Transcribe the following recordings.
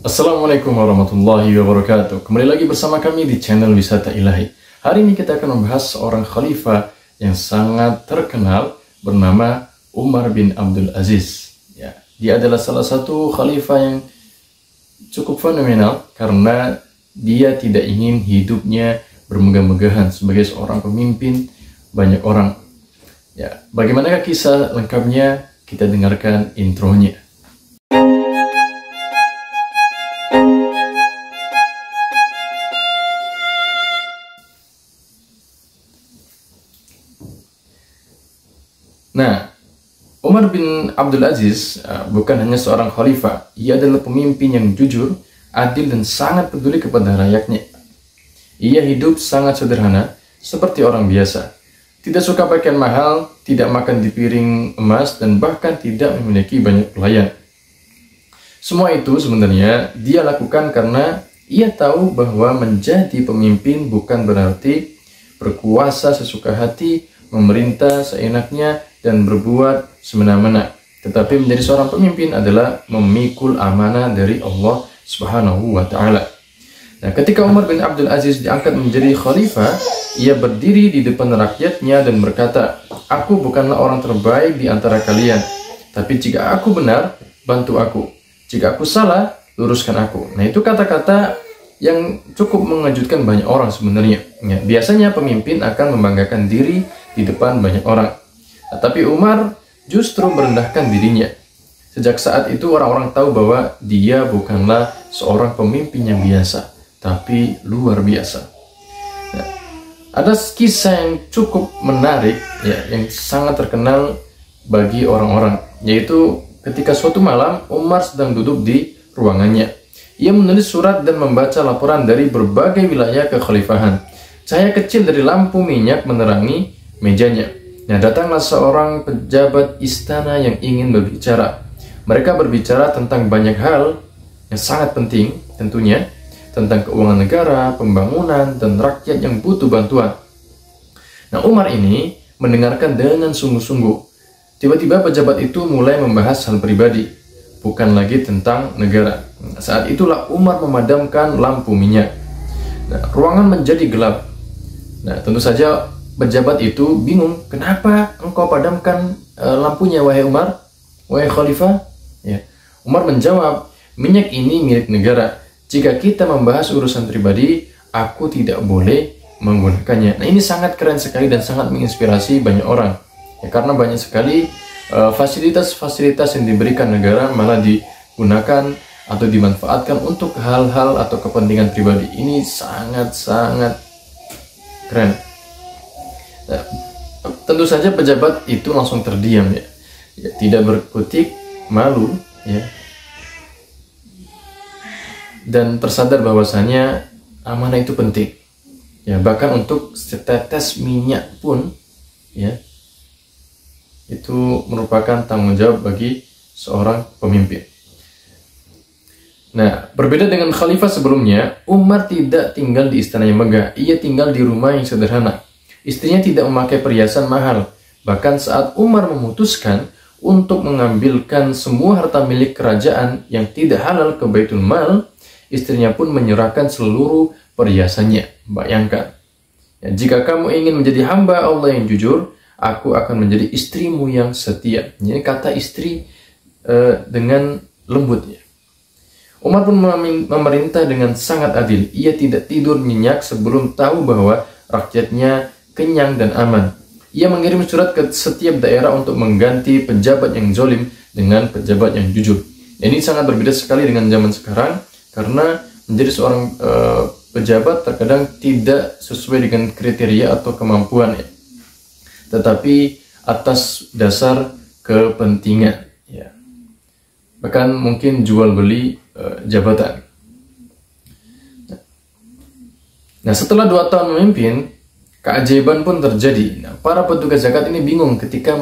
Assalamualaikum warahmatullahi wabarakatuh. Kembali lagi bersama kami di channel Wisata Ilahi. Hari ini kita akan membahas seorang khalifah yang sangat terkenal bernama Umar bin Abdul Aziz. Ya, dia adalah salah satu khalifah yang cukup fenomenal karena dia tidak ingin hidupnya bermegah-megahan sebagai seorang pemimpin banyak orang. Ya, bagaimanakah kisah lengkapnya? Kita dengarkan intronya. Nah, Umar bin Abdul Aziz bukan hanya seorang khalifah, ia adalah pemimpin yang jujur, adil dan sangat peduli kepada rakyatnya. Ia hidup sangat sederhana, seperti orang biasa. Tidak suka pakaian mahal, tidak makan di piring emas, dan bahkan tidak memiliki banyak pelayan. Semua itu sebenarnya dia lakukan karena ia tahu bahwa menjadi pemimpin bukan berarti berkuasa sesuka hati, memerintah seenaknya, dan berbuat semena-mena. Tetapi menjadi seorang pemimpin adalah memikul amanah dari Allah Subhanahu wa Ta'ala. Nah, ketika Umar bin Abdul Aziz diangkat menjadi khalifah, ia berdiri di depan rakyatnya dan berkata, "Aku bukanlah orang terbaik di antara kalian, tapi jika aku benar, bantu aku. Jika aku salah, luruskan aku." Nah, itu kata-kata yang cukup mengejutkan banyak orang sebenarnya. Ya, biasanya pemimpin akan membanggakan diri di depan banyak orang. Nah, tapi Umar justru merendahkan dirinya. Sejak saat itu orang-orang tahu bahwa dia bukanlah seorang pemimpin yang biasa, tapi luar biasa. Nah, ada kisah yang cukup menarik, ya, yang sangat terkenal bagi orang-orang, yaitu ketika suatu malam Umar sedang duduk di ruangannya. Ia menulis surat dan membaca laporan dari berbagai wilayah kekhalifahan. Cahaya kecil dari lampu minyak menerangi mejanya. Nah, datanglah seorang pejabat istana yang ingin berbicara. Mereka berbicara tentang banyak hal yang sangat penting, tentunya tentang keuangan negara, pembangunan, dan rakyat yang butuh bantuan. Nah, Umar ini mendengarkan dengan sungguh-sungguh. Tiba-tiba pejabat itu mulai membahas hal pribadi, bukan lagi tentang negara. Nah, saat itulah Umar memadamkan lampu minyak. Nah, ruangan menjadi gelap. Nah, tentu saja pejabat itu bingung, "Kenapa engkau padamkan lampunya, wahai Umar, wahai khalifah?" Ya. Umar menjawab, "Minyak ini milik negara. Jika kita membahas urusan pribadi, aku tidak boleh menggunakannya." Nah, ini sangat keren sekali dan sangat menginspirasi banyak orang. Ya, karena banyak sekali fasilitas-fasilitas yang diberikan negara malah digunakan atau dimanfaatkan untuk hal-hal atau kepentingan pribadi. Ini sangat-sangat keren. Nah, tentu saja pejabat itu langsung terdiam, ya, tidak berkutik, malu, ya, dan tersadar bahwasanya amanah itu penting, ya, bahkan untuk setetes minyak pun, ya, itu merupakan tanggung jawab bagi seorang pemimpin. Nah, berbeda dengan khalifah sebelumnya, Umar tidak tinggal di istana yang megah. Ia tinggal di rumah yang sederhana. Istrinya tidak memakai perhiasan mahal. Bahkan saat Umar memutuskan untuk mengambilkan semua harta milik kerajaan yang tidak halal ke Baitul Mal, istrinya pun menyerahkan seluruh perhiasannya. Bayangkan, ya, "Jika kamu ingin menjadi hamba Allah yang jujur, aku akan menjadi istrimu yang setia." Ini kata istri dengan lembut, ya. Umar pun memerintah dengan sangat adil. Ia tidak tidur nyenyak sebelum tahu bahwa rakyatnya kenyang dan aman. Ia mengirim surat ke setiap daerah untuk mengganti pejabat yang zalim dengan pejabat yang jujur. Ini sangat berbeda sekali dengan zaman sekarang, karena menjadi seorang pejabat terkadang tidak sesuai dengan kriteria atau kemampuan, ya, tetapi atas dasar kepentingan, ya, bahkan mungkin jual beli jabatan. Nah, setelah 2 tahun memimpin, keajaiban pun terjadi. Nah, para petugas zakat ini bingung ketika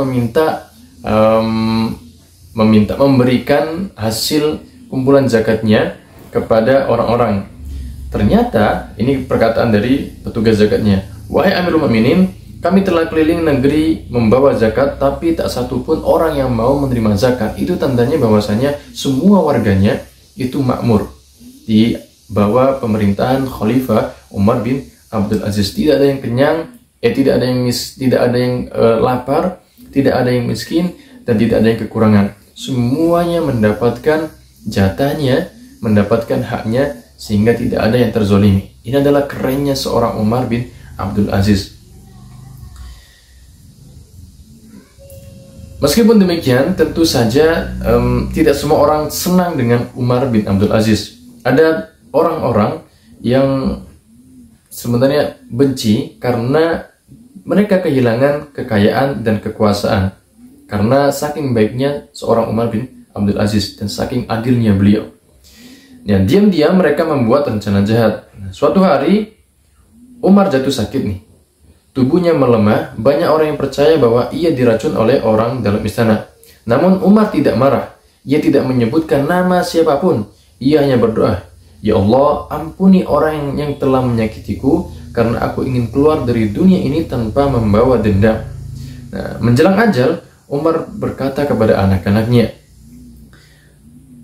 memberikan hasil kumpulan zakatnya kepada orang-orang. Ternyata ini perkataan dari petugas zakatnya, "Wahai Amirul Mukminin, Kami telah keliling negeri membawa zakat, tapi tak satu pun orang yang mau menerima zakat. Itu tandanya bahwasanya semua warganya itu makmur, di bawah pemerintahan Khalifah Umar bin Abdul Aziz. Tidak ada yang kenyang, tidak ada yang lapar, tidak ada yang miskin, dan tidak ada yang kekurangan. Semuanya mendapatkan jatahnya, mendapatkan haknya, sehingga tidak ada yang terzolimi. Ini adalah kerennya seorang Umar bin Abdul Aziz. Meskipun demikian, tentu saja tidak semua orang senang dengan Umar bin Abdul Aziz. Ada orang-orang yang sebenarnya benci karena mereka kehilangan kekayaan dan kekuasaan. Karena saking baiknya seorang Umar bin Abdul Aziz dan saking adilnya beliau. Dan diam-diam mereka membuat rencana jahat. Suatu hari Umar jatuh sakit nih. Tubuhnya melemah, banyak orang yang percaya bahwa ia diracun oleh orang dalam istana. Namun Umar tidak marah. Ia tidak menyebutkan nama siapapun. Ia hanya berdoa, "Ya Allah, ampuni orang yang telah menyakitiku, karena aku ingin keluar dari dunia ini tanpa membawa dendam." Nah, menjelang ajal, Umar berkata kepada anak-anaknya,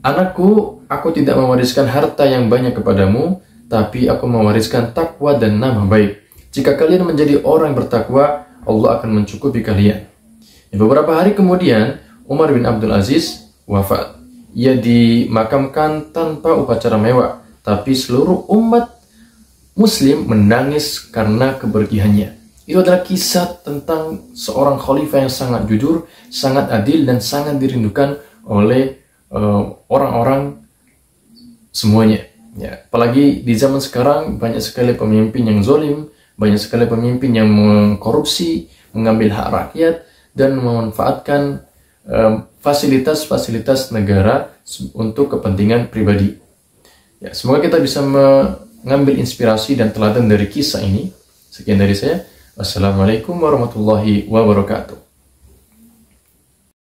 "Anakku, aku tidak mewariskan harta yang banyak kepadamu, tapi aku mewariskan takwa dan nama baik. Jika kalian menjadi orang yang bertakwa, Allah akan mencukupi kalian." Beberapa hari kemudian, Umar bin Abdul Aziz wafat. Ia dimakamkan tanpa upacara mewah, tapi seluruh umat Muslim menangis karena kepergiannya. Itu adalah kisah tentang seorang khalifah yang sangat jujur, sangat adil, dan sangat dirindukan oleh orang-orang semuanya. Ya, apalagi di zaman sekarang banyak sekali pemimpin yang zalim, banyak sekali pemimpin yang mengkorupsi, mengambil hak rakyat, dan memanfaatkan fasilitas-fasilitas negara untuk kepentingan pribadi. Ya, semoga kita bisa mengambil inspirasi dan teladan dari kisah ini. Sekian dari saya. Wassalamualaikum warahmatullahi wabarakatuh.